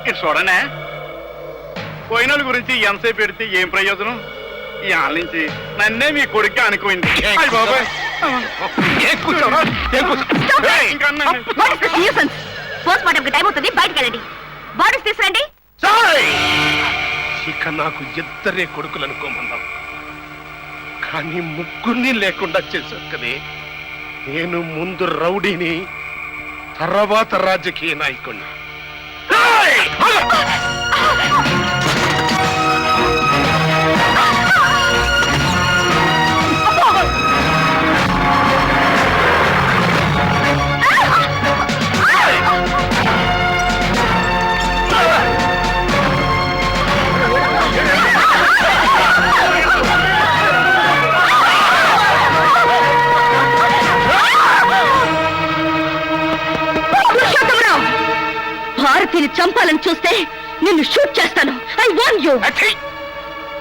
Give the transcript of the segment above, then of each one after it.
ఇటు చూడనే పోయిన గురించి ఎంతసేపు పెడితే ఏం ప్రయోజనం ఈ ఆళ్ళ నుంచి నన్నే మీ కొడుకు అనుకోండి బయటకు వెళ్ళండి బాడీస్ తీసుకురండి ఇక నాకు ఇద్దరే కొడుకులు అనుకోమన్నాం కానీ ముగ్గురిని లేకుండా చేశావు కదే నేను ముందు రౌడీని తర్వాత రాజకీయ నాయకుడిని భారతిని చంపాలని చూస్తే నిన్ను షూట్ చేస్తాను. I warn you.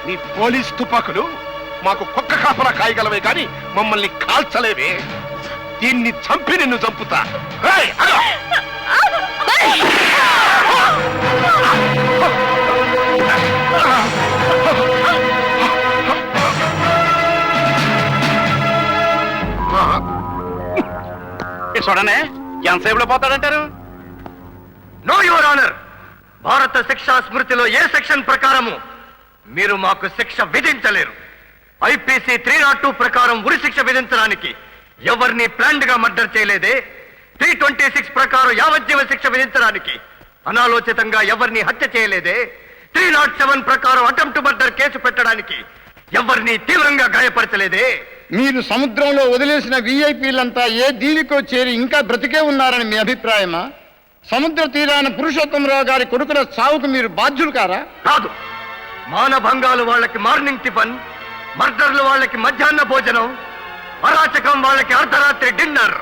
నీ పోలీస్ తుపాకులు మాకు కుక్క కాపలా కాయగలవే గాని మమ్మల్ని కాల్చలేవే. దీన్ని చంపి నిన్ను చంపుతా. చూడనే ఎంతసేపులో పోతాడంటారు? నో యువర్ ఆనర్, భారత శిక్షా స్మృతిలో ఏ సెక్షన్ ప్రకారము మీరు మాకు శిక్ష విధించలేరు. ఐపీసీ 302 ప్రకారం ఉరి శిక్ష విధించడానికి ఎవరిని ప్లాన్డ్ గా మర్డర్ చేయలేదే. 326 ప్రకారం యావజ్జీవ శిక్ష విధించడానికి అనాలోచితంగా ఎవరిని హత్య చేయలేదే. 307 ప్రకారం అటెంప్ట్ మర్డర్ కేసు పెట్టడానికి ఎవరిని తీవ్రంగా గాయపరచలేదే. మీరు సముద్రంలో వదిలేసిన విఐపీలంతా ఏ దీనికో చేరి ఇంకా బ్రతికే ఉన్నారని మీ అభిప్రాయమా? సముద్ర తీరాన పురుషోత్తమరావు గారి కొడుకుల చావుకు మీరు బాధ్యులు కారా? కాదు. మానభంగాలు వాళ్ళకి మార్నింగ్ టిఫన్, మర్డర్లు వాళ్ళకి మధ్యాహ్న భోజనం, అరాచకం వాళ్ళకి అర్ధరాత్రి డిన్నర్.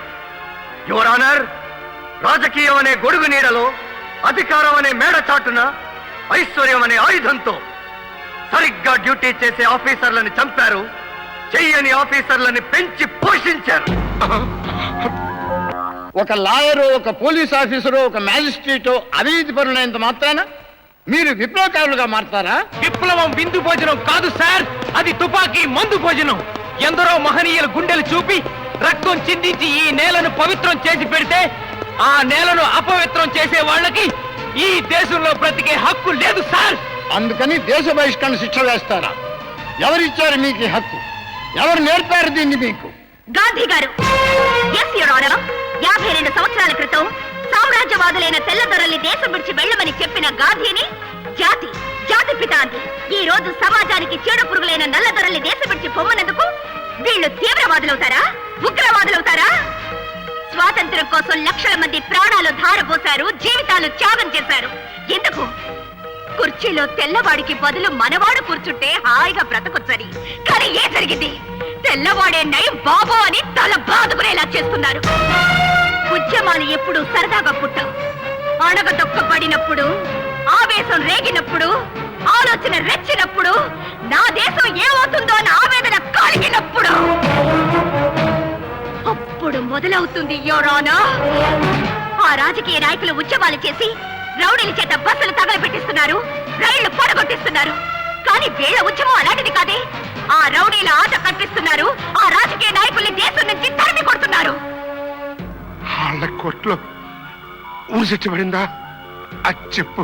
యువర్ ఆనర్, రాజకీయం అనే గొడుగు నీడలో, అధికారం అనే మేడ చాటున, ఐశ్వర్యం అనే ఆయుధంతో సరిగ్గా డ్యూటీ చేసే ఆఫీసర్లను చంపారు. చెయ్యని ఆఫీసర్లని పెంచి పోషించారు. ఒక లాయరు, ఒక పోలీస్ ఆఫీసరు, ఒక మ్యాజిస్ట్రేటో అవినీతి పరులైనంత మాత్రాన మీరు విప్లవకారులుగా మారతారా? విప్లవం విందు భోజనం కాదు సార్, అది తుపాకీ మందు భోజనం. ఎందరో మహనీయుల గుండెలు చూపి రక్తం చిందించి ఈ నేలను పవిత్రం చేసి పెడితే ఆ నేలను అపవిత్రం చేసే వాళ్ళకి ఈ దేశంలో బ్రతికే హక్కు లేదు సార్. అందుకని దేశ బహిష్కరణ శిక్ష వేస్తారా? ఎవరిచ్చారు మీకు హక్కు? ఎవరు నేర్పారు దీన్ని మీకు? గాంధీ గారు. ఎస్ యువర్ ఆనర్, 52 సంవత్సరాల క్రితం సామ్రాజ్యవాదులైన తెల్లదొరల్ని దేశం విడిచి వెళ్ళమని చెప్పిన గాంధీని జాతి పిత అంది. ఈ రోజు సమాజానికి చెడు పురుగులైన నల్లదొరల్ని దేశం విడిచి పొమ్మనందుకు వీళ్ళు తీవ్రవాదులవుతారా? ఉగ్రవాదులవుతారా? స్వాతంత్ర్యం కోసం లక్షల మంది ప్రాణాలు ధారపోశారు, జీవితాలు త్యాగం చేశారు. ఎందుకు? కుర్చీలో తెల్లవాడికి బదులు మనవాడు కూర్చుంటే హాయిగా బ్రతకొచ్చని. కానీ ఏ జరిగింది? తెల్లవాడే నయం బాబో అని తల బాదుకునేలా చేస్తున్నారు. ఉద్యమాలు ఎప్పుడు సరదాగా పుట్టవు. అణగదొక్కబడినప్పుడు, ఆవేశం రేగినప్పుడు, ఆలోచన రెచ్చినప్పుడు, నా దేశం ఏమవుతుందో అని ఆవేదన కలిగినప్పుడు అప్పుడు మొదలవుతుంది యువర్ ఆనర్. ఆ రాజకీయ నాయకులు ఉద్యమాలు చేసి రౌడీల చేత బస్సులు తగలబెట్టిస్తున్నారు, రైళ్లు పొడగొట్టిస్తున్నారు. కానీ వీళ్ళ ఉద్యమం అలాంటిది కాదే. ఆ రౌడీల ఆట కట్టిస్తున్నారు, ఆ రాజకీయ నాయకుల్ని దేశం నుంచి తరిమి కొడుతున్నారు. వాళ్ళ కోట్లో ఊరు చెట్టుబడిందా? అది చెప్పు.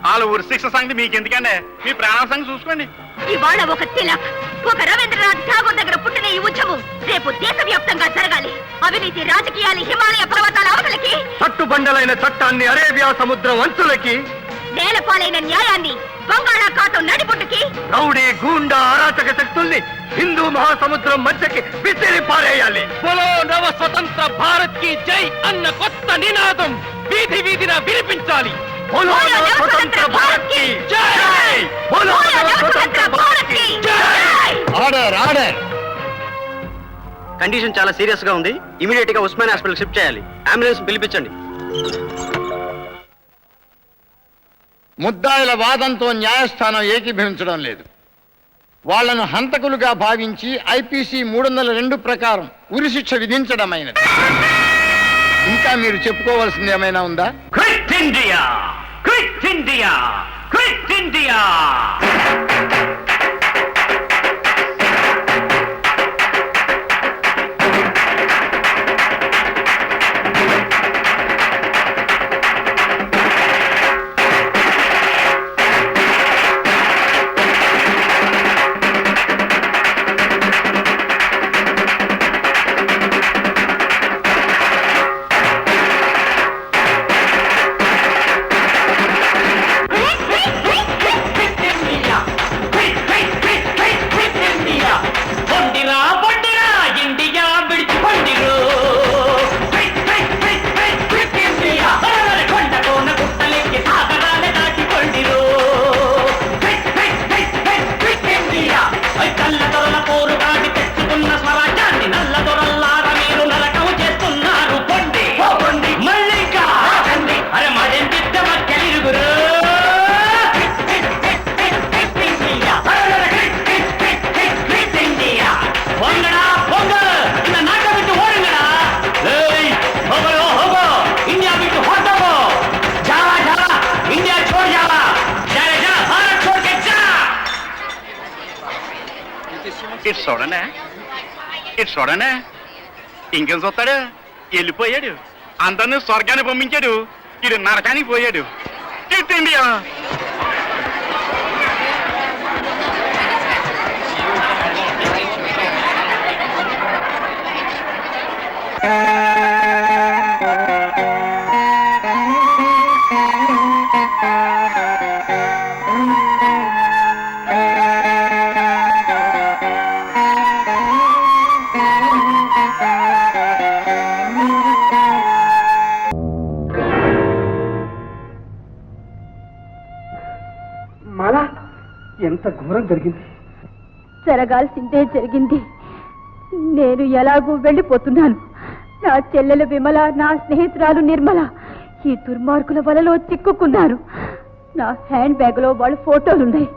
వాళ్ళ ఊరి శిక్ష సంగతి మీకెందుకండి, మీ ప్రాణం సంగతి చూసుకోండి. ఇవాళ ఒక తిలక్, ఒక రవీంద్రనాథ్ ఠాగూర్ దగ్గర పుట్టిన ఈ ఉద్యమం రేపు దేశవ్యాప్తంగా జరగాలి. అవినీతి రాజకీయాలు హిమాలయ పర్వతాల అవతలకి, చట్టుబండలైన చట్టాన్ని అరేబియా సముద్రం అంచులకి, నేలపాలైన న్యాయాన్ని బంగాళాఖాతం నడిబొడ్డుకి, రౌడీ గూండా అరాచక శక్తుల్ని హిందూ మహాసముద్రం మధ్యకి విసిరి పారేయాలి. బోలో నవ స్వతంత్ర భారత్ కి జై అన్న కొత్త నినాదం వీధి వీధిన వినిపించాలి. బోలో నవ స్వతంత్ర భారత్ కి జై! బోలో నవ స్వతంత్ర భారత్ కి జై! Order order. కండిషన్ చాలా సీరియస్ గా ఉంది. ఇమీడియట్ గా ఉస్మాన్ హాస్పిటల్ షిఫ్ట్ చేయాలి. అంబులెన్స్ పిలిపించండి. ముద్దాయిల వాదంతో న్యాయస్థానం ఏకీభవించడం లేదు. వాళ్లను హంతకులుగా భావించి ఐపీసీ 302 ప్రకారం ఉరిశిక్ష విధించడమైనది. ఇంకా మీరు చెప్పుకోవాల్సింది ఏమైనా ఉందా? Quit India! Quit India, quit India. ఇటు చూడనే ఇంకేం చూస్తాడు, వెళ్ళిపోయాడు. అందరినీ స్వర్గాన్ని పంపించాడు, ఇడు నరకానికి పోయాడు. Quit India. ఎంత ఘోరం జరిగింది. జరగాల్సిందే జరిగింది. నేను ఎలాగూ వెళ్ళిపోతున్నాను. నా చెల్లెలు విమల, నా స్నేహితురాలు నిర్మల ఈ దుర్మార్గుల వలలో చిక్కుకున్నారు. నా హ్యాండ్ బ్యాగ్ లో వాళ్ళ ఫోటోలున్నాయి.